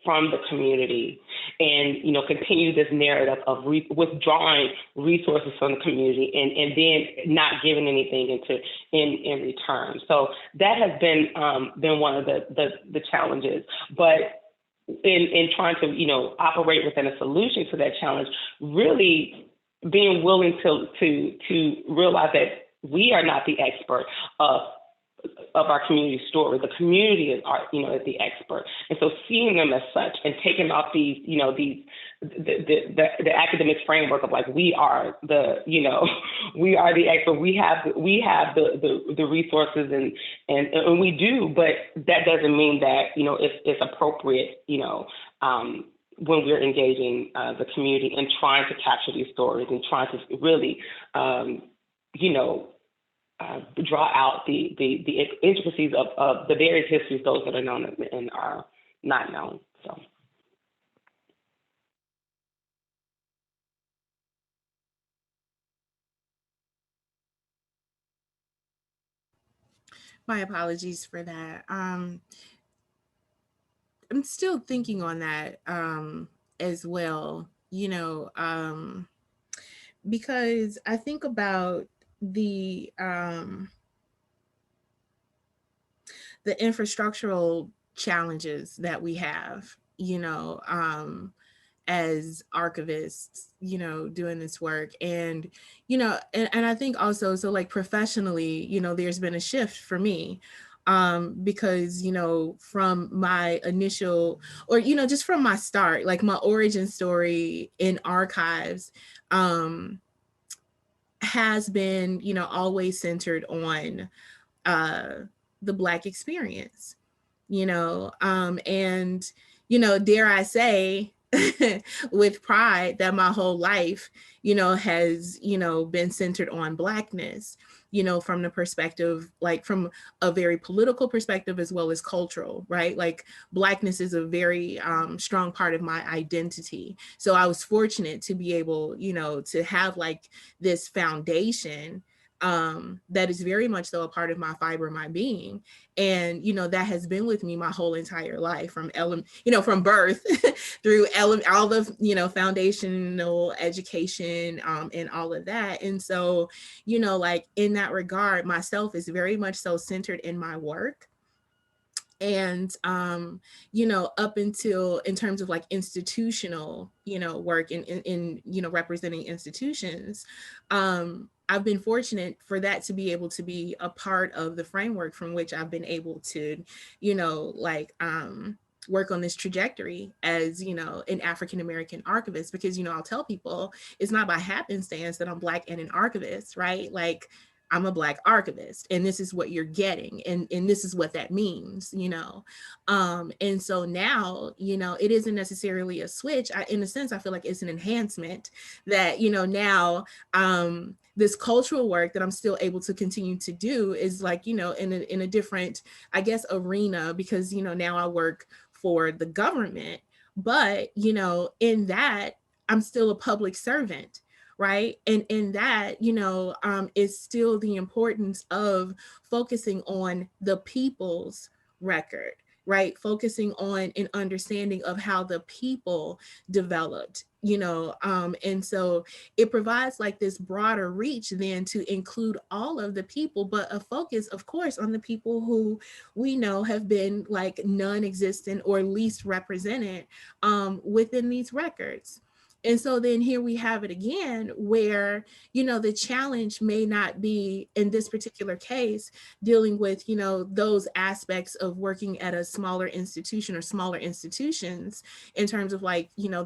from the community and, continue this narrative of withdrawing resources from the community and then not giving anything in return. So that has been one of the challenges. But in trying to, operate within a solution to that challenge, really being willing to realize that we are not the expert of our community story. The community is the expert. And so seeing them as such and taking off these, the academic framework of like, we are the expert. We have the resources and we do, but that doesn't mean that, it's appropriate, when we're engaging the community and trying to capture these stories and trying to really, draw out the intricacies of the various histories, those that are known and are not known. So. My apologies for that. I'm still thinking on that as well, because I think about the infrastructural challenges that we have, as archivists, doing this work. And, and I think also, so like professionally, there's been a shift for me because, you know, from my initial, or, you know, just from my start, like my origin story in archives has been, you know, always centered on the Black experience, you know, and, you know, dare I say, with pride, that my whole life, you know, has, you know, been centered on Blackness, you know, from the perspective, like from a very political perspective as well as cultural, right? Like Blackness is a very strong part of my identity. So I was fortunate to be able, you know, to have like this foundation that is very much so a part of my fiber, my being. And, you know, that has been with me my whole entire life from, you know, from birth through all the, you know, foundational education and all of that. And so, you know, like in that regard, myself is very much so centered in my work. And, you know, up until in terms of like institutional, you know, work in you know, representing institutions, I've been fortunate for that to be able to be a part of the framework from which I've been able to, you know, like work on this trajectory as, you know, an African-American archivist, because, you know, I'll tell people it's not by happenstance that I'm Black and an archivist, right? Like I'm a Black archivist and this is what you're getting. And this is what that means, you know? And so now, you know, it isn't necessarily a switch. In a sense, I feel like it's an enhancement that, you know, now this cultural work that I'm still able to continue to do is like, you know, in a different, I guess, arena, because, you know, now I work for the government, but, you know, in that I'm still a public servant. Right. And in that, you know, is still the importance of focusing on the people's record, right? Focusing on an understanding of how the people developed, you know, and so it provides like this broader reach then to include all of the people, but a focus, of course, on the people who we know have been like non-existent or least represented within these records. And so then here we have it again, where, you know, the challenge may not be in this particular case dealing with, you know, those aspects of working at a smaller institution or smaller institutions in terms of like, you know,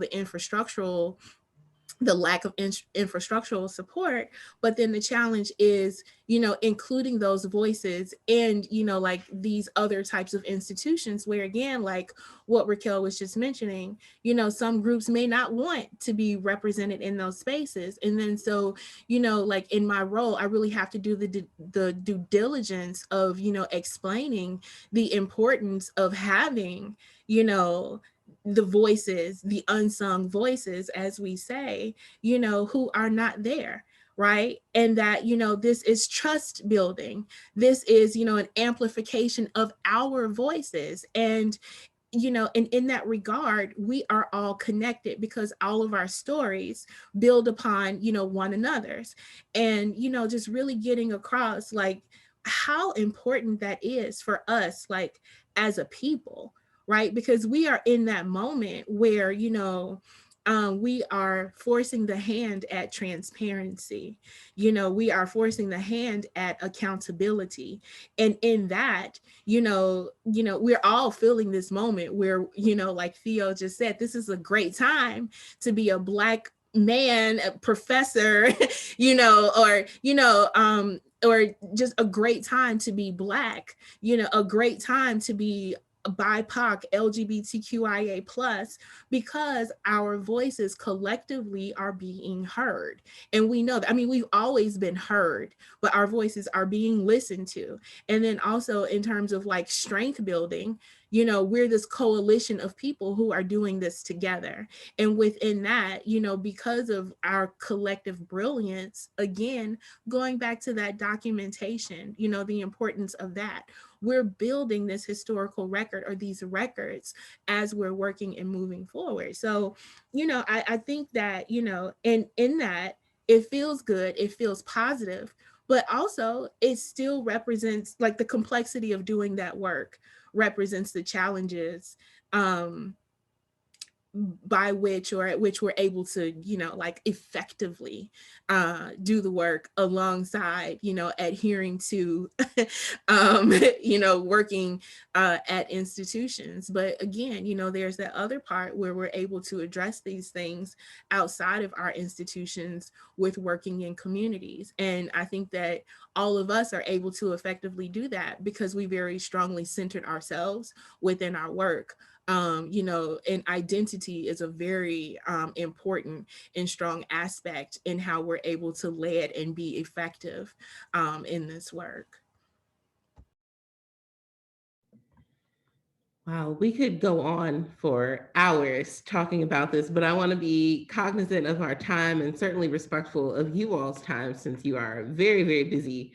the lack of infrastructural support, but then the challenge is, you know, including those voices and, you know, like these other types of institutions where, again, like what Raquel was just mentioning, you know, some groups may not want to be represented in those spaces. And then so, you know, like in my role, I really have to do the due diligence of, you know, explaining the importance of having, you know, the voices, the unsung voices, as we say, you know, who are not there, right? And that, you know, this is trust building. This is, you know, an amplification of our voices. And, you know, and in that regard, we are all connected because all of our stories build upon, you know, one another's. And, you know, just really getting across like how important that is for us, like as a people, right? Because we are in that moment where, you know, we are forcing the hand at transparency. You know, we are forcing the hand at accountability. And in that, you know, we're all feeling this moment where, you know, like Theo just said, this is a great time to be a Black man, a professor, you know, or just a great time to be Black, you know, a great time to be BIPOC, LGBTQIA+, because our voices collectively are being heard. And we know that, I mean, we've always been heard, but our voices are being listened to. And then also in terms of like strength building, you know, we're this coalition of people who are doing this together. And within that, you know, because of our collective brilliance, again, going back to that documentation, you know, the importance of that, we're building this historical record or these records as we're working and moving forward. So, you know, I think that, you know, in that, it feels good, it feels positive, but also it still represents like the complexity of doing that work represents the challenges by which or at which we're able to, like effectively do the work alongside, adhering to, working at institutions. But again, there's that other part where we're able to address these things outside of our institutions with working in communities. And I think that all of us are able to effectively do that because we very strongly centered ourselves within our work. And identity is a very important and strong aspect in how we're able to lead and be effective in this work. Wow, we could go on for hours talking about this, but I want to be cognizant of our time and certainly respectful of you all's time since you are very, very busy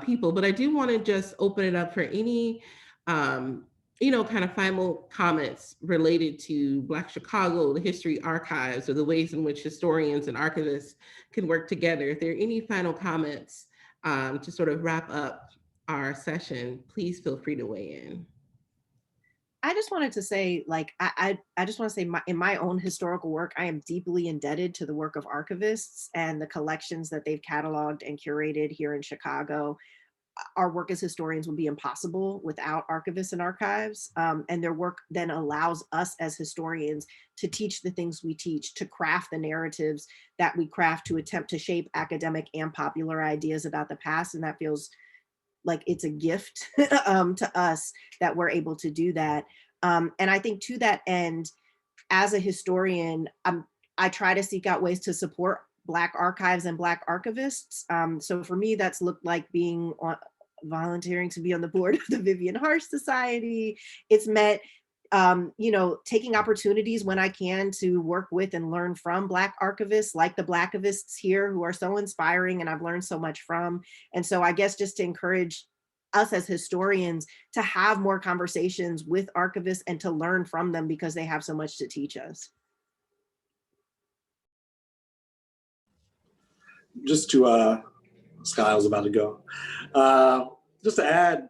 people. But I do want to just open it up for any, kind of final comments related to Black Chicago, the history archives, or the ways in which historians and archivists can work together. If there are any final comments to sort of wrap up our session, please feel free to weigh in. I just wanted to say, like, I just want to say in my own historical work, I am deeply indebted to the work of archivists and the collections that they've cataloged and curated here in Chicago. Our work as historians would be impossible without archivists and archives. And their work then allows us as historians to teach the things we teach, to craft the narratives that we craft, to attempt to shape academic and popular ideas about the past. And that feels like it's a gift to us that we're able to do that. And I think to that end, as a historian, I try to seek out ways to support Black archives and Black archivists. So for me, that's looked like volunteering to be on the board of the Vivian Harsh Society. It's meant taking opportunities when I can to work with and learn from Black archivists like the Blackivists here who are so inspiring and I've learned so much from. And so I guess just to encourage us as historians to have more conversations with archivists and to learn from them because they have so much to teach us. Just to, Skyla was about to go. Just to add,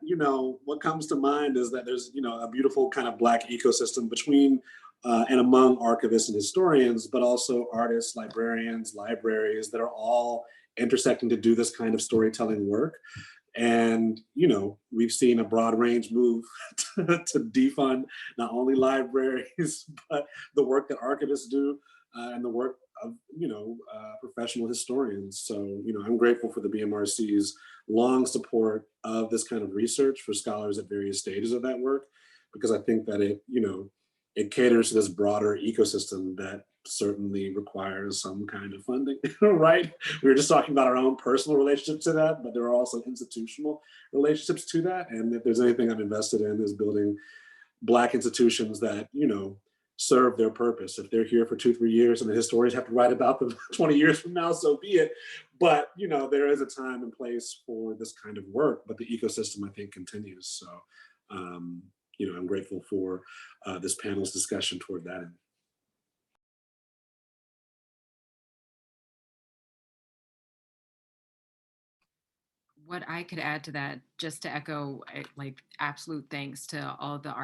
what comes to mind is that there's, a beautiful kind of Black ecosystem between and among archivists and historians, but also artists, librarians, libraries that are all intersecting to do this kind of storytelling work. And, we've seen a broad range move to defund not only libraries, but the work that archivists do and the work of, professional historians. So, I'm grateful for the BMRC's long support of this kind of research for scholars at various stages of that work, because I think that it caters to this broader ecosystem that certainly requires some kind of funding, right? We were just talking about our own personal relationship to that, but there are also institutional relationships to that. And if there's anything I'm invested in is building Black institutions that, serve their purpose. If they're here for 2-3 years and the historians have to write about them 20 years from now, so be it. But, there is a time and place for this kind of work, but the ecosystem, I think, continues. So, I'm grateful for this panel's discussion toward that end. What I could add to that, just to echo, like, absolute thanks to all the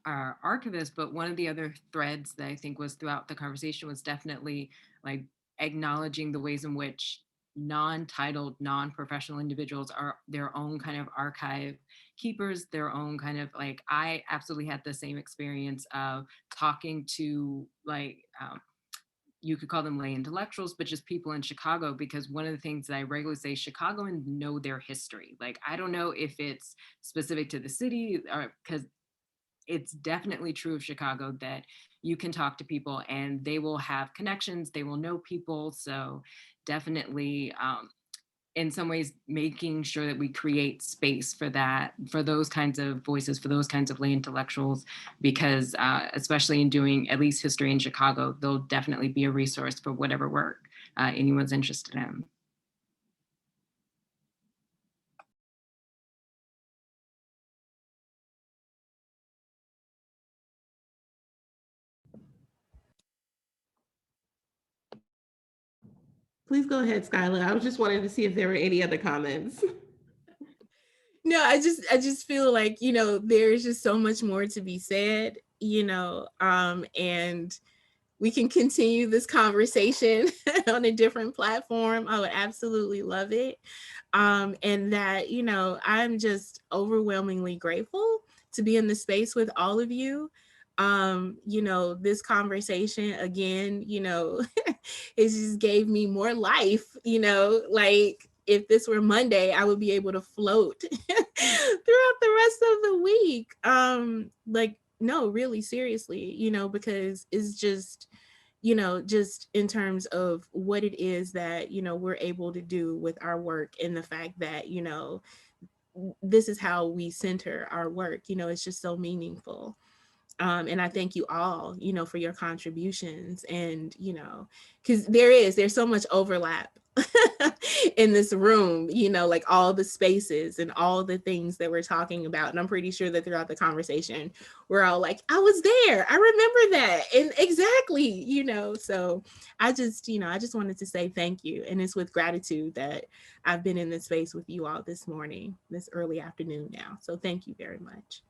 archivists, but one of the other threads that I think was throughout the conversation was definitely like acknowledging the ways in which non-titled, non-professional individuals are their own kind of archive keepers, their own kind of like, I absolutely had the same experience of talking to you could call them lay intellectuals, but just people in Chicago, because one of the things that I regularly say, Chicagoans know their history. Like, I don't know if it's specific to the city, or because it's definitely true of Chicago that you can talk to people and they will have connections, they will know people. So definitely, in some ways, making sure that we create space for that, for those kinds of voices, for those kinds of lay intellectuals, because especially in doing at least history in Chicago, they'll definitely be a resource for whatever work anyone's interested in. Please go ahead, Skyla. I was just wanting to see if there were any other comments. No, I just feel like, there's just so much more to be said, and we can continue this conversation on a different platform, I would absolutely love it. And that, you know, I'm just overwhelmingly grateful to be in the space with all of you. You know, this conversation again, you know, it just gave me more life, you know, like if this were Monday, I would be able to float throughout the rest of the week. Like, no, really, seriously, you know, because it's just, you know, just in terms of what it is that, you know, we're able to do with our work, and the fact that, you know, this is how we center our work, you know, it's just so meaningful. And I thank you all, you know, for your contributions. And, you know, because there's so much overlap in this room, you know, like all the spaces and all the things that we're talking about. And I'm pretty sure that throughout the conversation, we're all like, I was there, I remember that. And exactly, you know, so I just, you know, I just wanted to say thank you. And it's with gratitude that I've been in this space with you all this morning, this early afternoon now. So thank you very much.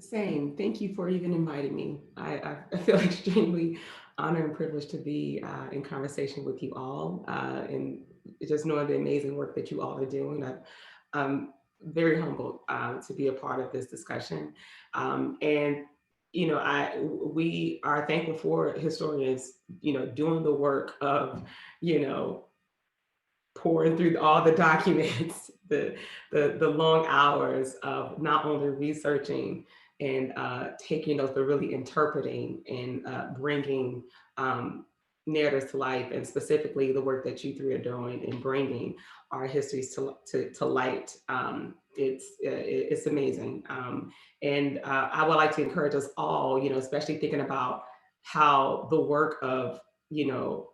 Same. Thank you for even inviting me. I feel extremely honored and privileged to be in conversation with you all, and just knowing the amazing work that you all are doing. I'm very humbled to be a part of this discussion. And you know, we are thankful for historians, you know, doing the work of, you know, pouring through all the documents, the long hours of not only researching and taking those, but really interpreting and bringing narratives to life, and specifically the work that you three are doing in bringing our histories to light. It's amazing. And I would like to encourage us all, you know, especially thinking about how the work of, you know,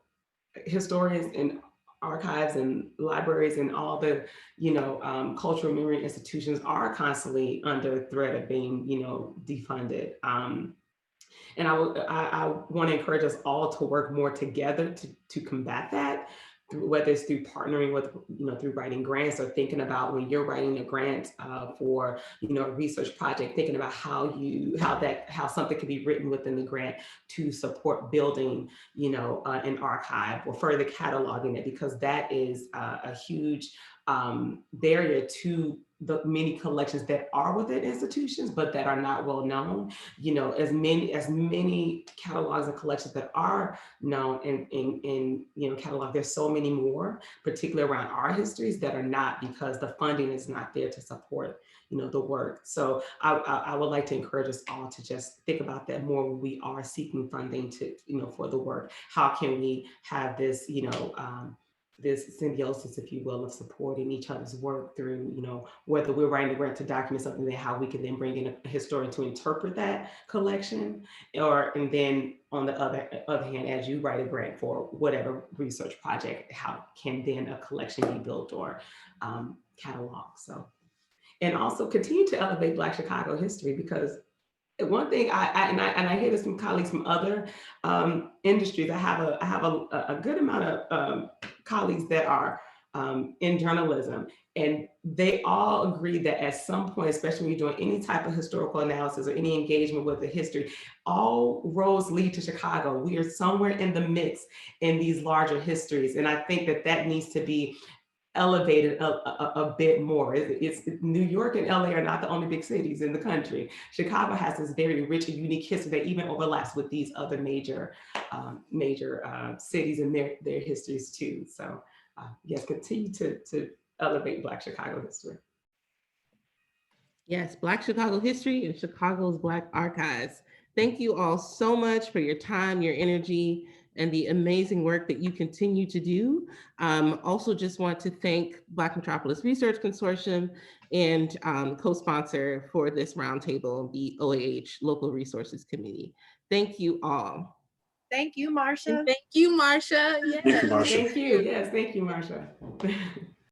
historians and archives and libraries and all the, you know, cultural memory institutions are constantly under threat of being, you know, defunded. And I want to encourage us all to work more together to combat that, whether it's through partnering with, you know, through writing grants, or thinking about when you're writing a grant for, you know, a research project, thinking about how something can be written within the grant to support building, you know, an archive or further cataloging it, because that is a huge barrier to the many collections that are within institutions, but that are not well known. You know, as many catalogs and collections that are known in you know, catalog, there's so many more, particularly around our histories, that are not, because the funding is not there to support, you know, the work. So I would like to encourage us all to just think about that more when we are seeking funding to, you know, for the work. How can we have this, you know, this symbiosis, if you will, of supporting each other's work through, you know, whether we're writing a grant to document something, then how we can then bring in a historian to interpret that collection, and then on the other hand, as you write a grant for whatever research project, how can then a collection be built or catalog? So, and also continue to elevate Black Chicago history, because one thing I hear this from colleagues from other industries. I have a good amount of colleagues that are in journalism, and they all agree that at some point, especially when you're doing any type of historical analysis or any engagement with the history, all roads lead to Chicago. We are somewhere in the mix in these larger histories, and I think that needs to be elevated a bit more. It's New York and LA are not the only big cities in the country. Chicago has this very rich and unique history that even overlaps with these other major cities and their histories too. So yes, continue to elevate Black Chicago history. Yes, Black Chicago history and Chicago's Black archives. Thank you all so much for your time, your energy, and the amazing work that you continue to do. Also just want to thank Black Metropolis Research Consortium and co-sponsor for this roundtable, the OAH Local Resources Committee. Thank you all. Thank you, Marcia. And thank you, Marcia. Yes. Thank you, Marcia. Thank you. Yes, thank you, Marcia.